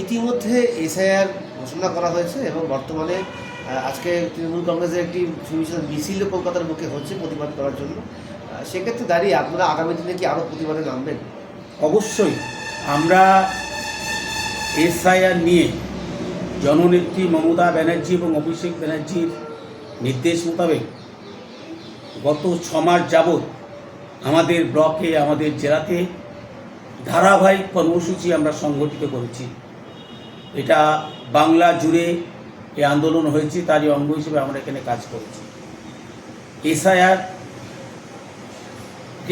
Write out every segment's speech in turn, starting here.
ইতিমধ্যে এসআইআর ঘোষণা করা হয়েছে এবং বর্তমানে আজকে তৃণমূল কংগ্রেসের একটি সুবিশাল মিছিল কলকাতার বুকে হচ্ছে প্রতিবাদ করার জন্য। সেক্ষেত্রে দাঁড়িয়ে আপনারা আগামী দিনে কি আরও প্রতিবাদে নামবেন? অবশ্যই আমরা এসআইআর নিয়ে জননেত্রী মমতা ব্যানার্জি এবং অভিষেক ব্যানার্জির নির্দেশ মোতাবেক গত 6 মাস যাবৎ আমাদের ব্লকে, আমাদের জেলাতে ধারাবাহিক কর্মসূচি আমরা সংগঠিত করেছি। এটা বাংলা জুড়ে এই আন্দোলন হয়েছে, তারই অঙ্গ হিসেবে আমরা এখানে কাজ করেছি। এসআইআর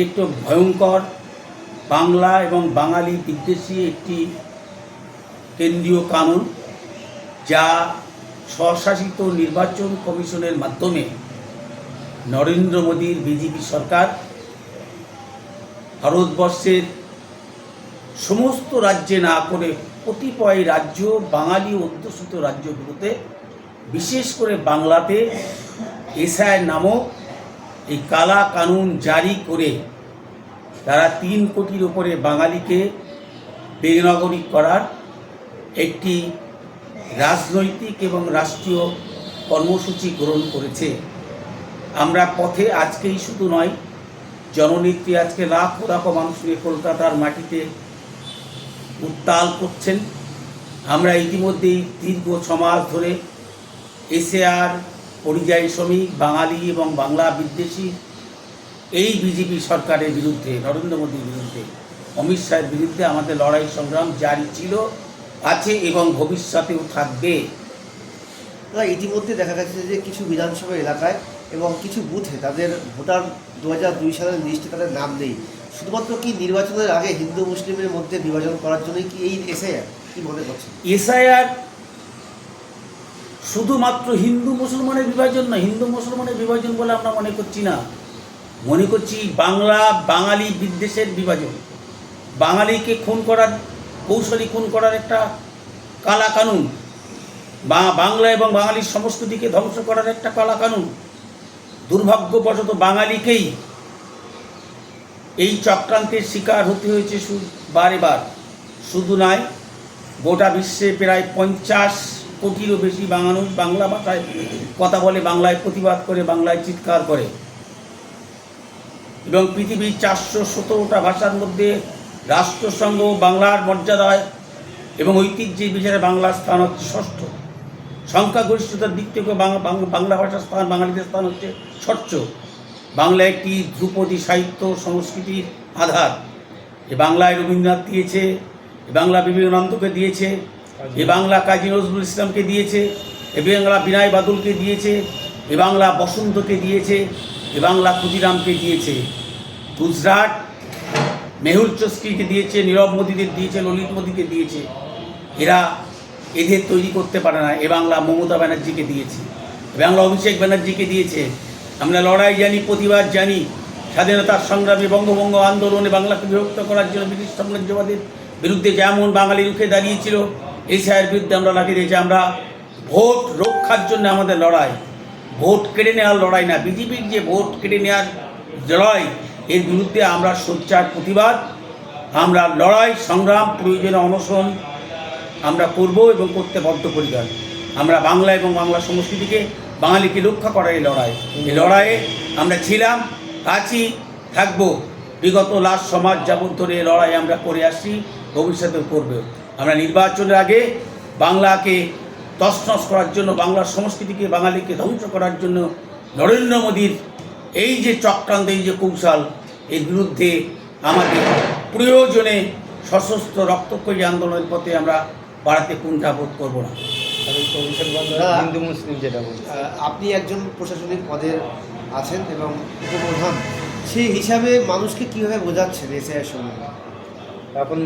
একটু ভয়ঙ্কর, বাংলা এবং বাঙালি বিদ্বেষী একটি কেন্দ্রীয় কানুন, যা স্বশাসিত নির্বাচন কমিশনের মাধ্যমে নরেন্দ্র মোদীর বিজেপি সরকার ভারতবর্ষের সমস্ত রাজ্যে না করে কতিপয় রাজ্য, বাঙালি অধ্যুষিত রাজ্যগুলোতে, বিশেষ করে বাংলাতে এসআইআর নামক এই কালা কানুন জারি করে তারা 3 কোটির উপরে বাঙালিকে বেনাগরিক করার একটি রাজনৈতিক এবং রাষ্ট্রীয় কর্মসূচি গ্রহণ করেছে। আমরা পথে আজকেই শুধু নয়, জননেত্রী আজকে লাখ লাখ মানুষকে কলকাতার মাটিতে উত্তাল করছেন। আমরা ইতিমধ্যেই দীর্ঘ 6 মাস ধরে এসআইআর, পরিযায়ী শ্রমিক, বাঙালি এবং বাংলা বিদ্বেষী এই বিজেপি সরকারের বিরুদ্ধে, নরেন্দ্র মোদীর বিরুদ্ধে, অমিত শাহের বিরুদ্ধে আমাদের লড়াই সংগ্রাম জারি ছিল, আছে এবং ভবিষ্যতেও থাকবে। ইতিমধ্যে দেখা গেছে যে কিছু বিধানসভা এলাকায় এবং কিছু বুথে তাদের ভোটার 2002 সালের লিস্টে তাদের নাম নেই। শুধুমাত্র কি নির্বাচনের আগে হিন্দু মুসলিমের মধ্যে বিভাজন করার জন্যই কি এই এসআইআর? কি মনে করছেন? এসআইআর শুধুমাত্র হিন্দু মুসলমানের বিভাজন না, হিন্দু মুসলমানের বিভাজন বলে আমরা মনে করছি না, মনে করছি বাংলা বাঙালি বিদ্বেষের বিভাজন, বাঙালিকে খুন করার, কৌশলী খুন করার একটা কালা কানুন, বা বাংলা এবং বাঙালির সংস্কৃতিকে ধ্বংস করার একটা কালা কানুন। দুর্ভাগ্যবশত বাঙালিকেই এই চক্রান্তের শিকার হতে হয়েছে বারে বার। শুধু নয়, গোটা বিশ্বে প্রায় 50 কোটিরও বেশি মানুষ বাংলা ভাষায় কথা বলে, বাংলায় প্রতিবাদ করে, বাংলায় চিৎকার করে, এবং পৃথিবীর 417টা ভাষার মধ্যে রাষ্ট্রসংঘ বাংলার মর্যাদায় এবং ঐতিহ্যের বিচারে বাংলার স্থান হচ্ছে 6ষ্ঠ। সংখ্যাগরিষ্ঠতার দিক থেকে বাংলা ভাষার স্থান, বাঙালিদের স্থান হচ্ছে 6ষ্ঠ। বাংলা একটি ধ্রুপদী সাহিত্য সংস্কৃতির আধার। এ বাংলায় রবীন্দ্রনাথ দিয়েছে, এ বাংলা বিবেকানন্দকে দিয়েছে, এ বাংলা কাজী নজরুল ইসলামকে দিয়েছে, এ বাংলা বিনয় বাদলকে দিয়েছে, এ বাংলা বসন্তকে দিয়েছে, এ বাংলা ক্ষুদিরামকে দিয়েছে, গুজরাট মেহুল চস্কীকে দিয়েছে, নীরব মোদীদের দিয়েছে, ললিত মোদীকে দিয়েছে। এদের তৈরি করতে পারে না। এ বাংলা মমতা ব্যানার্জিকে দিয়েছে, এ বাংলা অভিষেক ব্যানার্জিকে দিয়েছে। আমরা লড়াই জানি, প্রতিবাদ জানি। স্বাধীনতার সংগ্রামী বঙ্গভঙ্গ আন্দোলনে বাংলাকে বিভক্ত করার জন্য ব্রিটিশ সাম্রাজ্যবাদের বিরুদ্ধে যেমন বাঙালি রুখে দাঁড়িয়েছিল, এসআইআর বিরুদ্ধে আমরা লাঠি দিয়েছি। আমরা ভোট রক্ষার জন্য আমাদের লড়াই, ভোট কেড়ে নেওয়ার লড়াই না। বিজেপির যে ভোট কেড়ে নেওয়ার লড়াই, এর বিরুদ্ধে আমরা সোচ্চার প্রতিবাদ, আমরা লড়াই সংগ্রাম, প্রয়োজনে অনশন আমরা করব এবং করতে বদ্ধপরিকর। আমরা বাংলা এবং বাংলা সংস্কৃতিকে, বাঙালিকে রক্ষা করার এই লড়াইয়ে আমরা ছিলাম, আছি, থাকবো। বিগত লাস্ট 6 মাস যাবত ধরে এই লড়াই আমরা করে আসছি, ভবিষ্যতেও করবে। আমরা নির্বাচনের আগে বাংলাকে তছনছ করার জন্য, বাংলার সংস্কৃতিকে, বাঙালিকে ধ্বংস করার জন্য নরেন্দ্র মোদীর এই যে চক্রান্ত, এই যে কৌশল, এর বিরুদ্ধে আমাদের প্রয়োজনে সশস্ত্র রক্তক্ষয়ী আন্দোলনের পথে আমরা বাড়াতে কুণ্ঠাবোধ করবো না। হিন্দু মুসলিম যেটা বলছে, আপনি একজন প্রশাসনিক পদে আছেন এবং উপপ্রধান, সেই হিসাবে মানুষকে কীভাবে বোঝাচ্ছেন এসআইআর সঙ্গে? এখন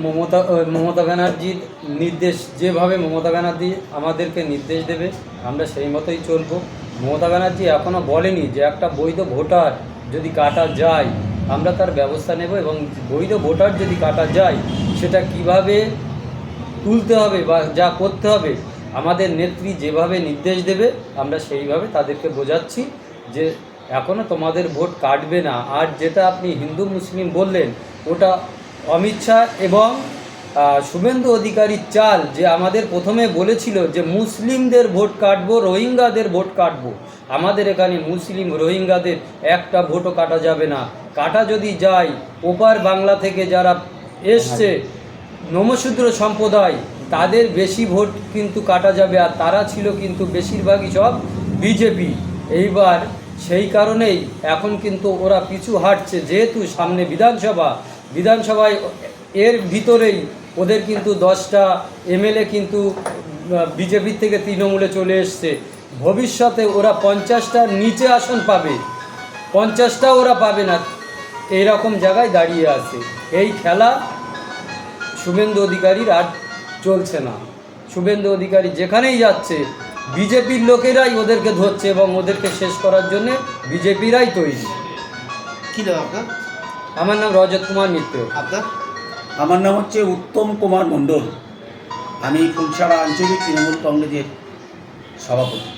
মমতা ব্যানার্জির নির্দেশ, যেভাবে মমতা ব্যানার্জি আমাদেরকে নির্দেশ দেবে আমরা সেই মতোই চলব। মমতা ব্যানার্জি এখনও বলেনি যে একটা বৈধ ভোটার যদি কাটা যায় আমরা তার ব্যবস্থা নেব, এবং বৈধ ভোটার যদি কাটা যায় সেটা কিভাবে তুলতে হবে বা যা করতে হবে আমাদের নেত্রী যেভাবে নির্দেশ দেবে আমরা সেইভাবে তাদেরকে বোঝাচ্ছি যে এখনও তোমাদের ভোট কাটবে না। আর যেটা আপনি হিন্দু মুসলিম বললেন, ওটা অমিত শাহ এবং শুভেন্দু অধিকারীর চাল যে আমাদের প্রথমে বলেছিল যে মুসলিমদের ভোট কাটবো, রোহিঙ্গাদের ভোট কাটবো। আমাদের এখানে মুসলিম রোহিঙ্গাদের একটা ভোটও কাটা যাবে না। কাটা যদি যায়, ওপার বাংলা থেকে যারা এসছে নমশূদ্র সম্প্রদায়, তাদের বেশি ভোট কিন্তু কাটা যাবে। আর তারা ছিল কিন্তু বেশিরভাগই সব বিজেপি। এইবার সেই কারণেই এখন কিন্তু ওরা পিছু হাঁটছে, যেহেতু সামনে বিধানসভায় এর ভিতরেই ওদের কিন্তু 10টা এমএলএ কিন্তু বিজেপির থেকে তৃণমূলে চলে এসছে। ভবিষ্যতে ওরা 50টার নিচে আসন পাবে, 50টা ওরা পাবে না, এইরকম জায়গায় দাঁড়িয়ে আছে। এই খেলা শুভেন্দু অধিকারীর আর চলছে না। শুভেন্দু অধিকারী যেখানেই যাচ্ছে বিজেপির লোকেরাই ওদেরকে ধরছে এবং ওদেরকে শেষ করার জন্যে বিজেপিরাই তৈরি। কী নাম আপনার? আমার নাম রজত কুমার মিত্র। আপনার? আমার নাম হচ্ছে উত্তম কুমার মণ্ডল। আমি ফুলছড়া আঞ্চলিক তৃণমূল কংগ্রেসের সভাপতি।